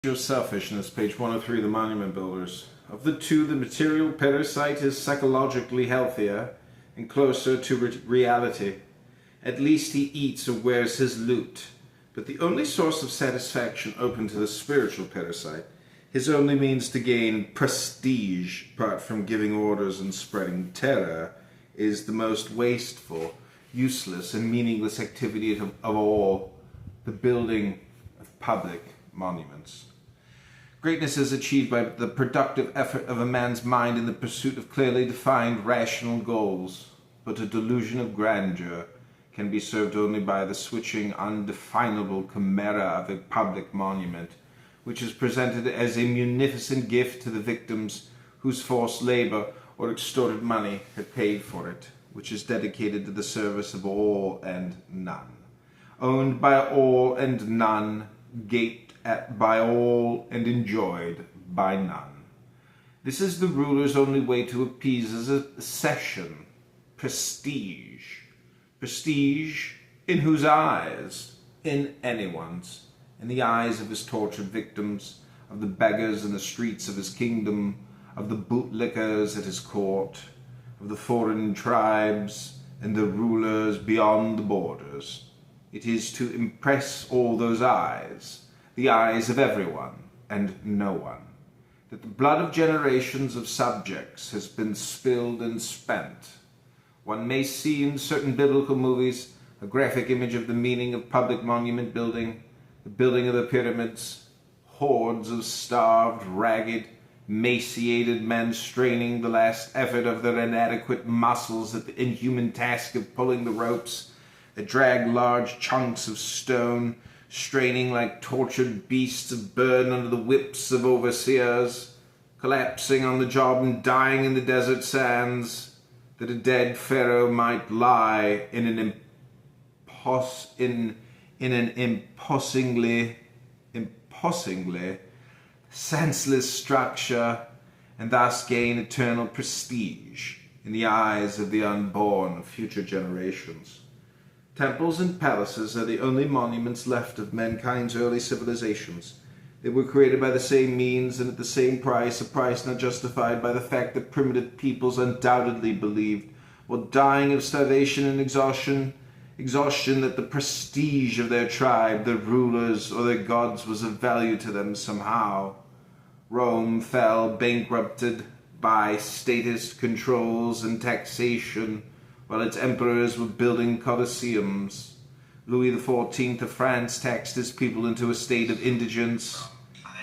Of selfishness, page 103 of the Monument Builders. Of the two, the material parasite is psychologically healthier and closer to reality. At least he eats or wears his loot. But the only source of satisfaction open to the spiritual parasite, his only means to gain prestige, apart from giving orders and spreading terror, is the most wasteful, useless, and meaningless activity of all, the building of public monuments. Greatness is achieved by the productive effort of a man's mind in the pursuit of clearly defined rational goals, but a delusion of grandeur can be served only by the switching, undefinable chimera of a public monument, which is presented as a munificent gift to the victims whose forced labor or extorted money had paid for it, which is dedicated to the service of all and none, owned by all and none, gaped at by all and enjoyed by none. This is the ruler's only way to appease his obsession, prestige. Prestige in whose eyes? In anyone's. In the eyes of his tortured victims, of the beggars in the streets of his kingdom, of the bootlickers at his court, of the foreign tribes and the rulers beyond the borders. It is to impress all those eyes, the eyes of everyone and no one, that the blood of generations of subjects has been spilled and spent. One may see in certain biblical movies a graphic image of the meaning of public monument building, the building of the pyramids, hordes of starved, ragged, emaciated men straining the last effort of their inadequate muscles at the inhuman task of pulling the ropes that drag large chunks of stone, straining like tortured beasts of burden under the whips of overseers, collapsing on the job and dying in the desert sands, that a dead pharaoh might lie in an impossibly senseless structure, and thus gain eternal prestige in the eyes of the unborn of future generations. Temples and palaces are the only monuments left of mankind's early civilizations. They were created by the same means and at the same price, a price not justified by the fact that primitive peoples undoubtedly believed, while dying of starvation and exhaustion, that the prestige of their tribe, their rulers, or their gods was of value to them somehow. Rome fell bankrupted by statist controls and taxation, while its emperors were building colosseums. Louis XIV of France taxed his people into a state of indigence,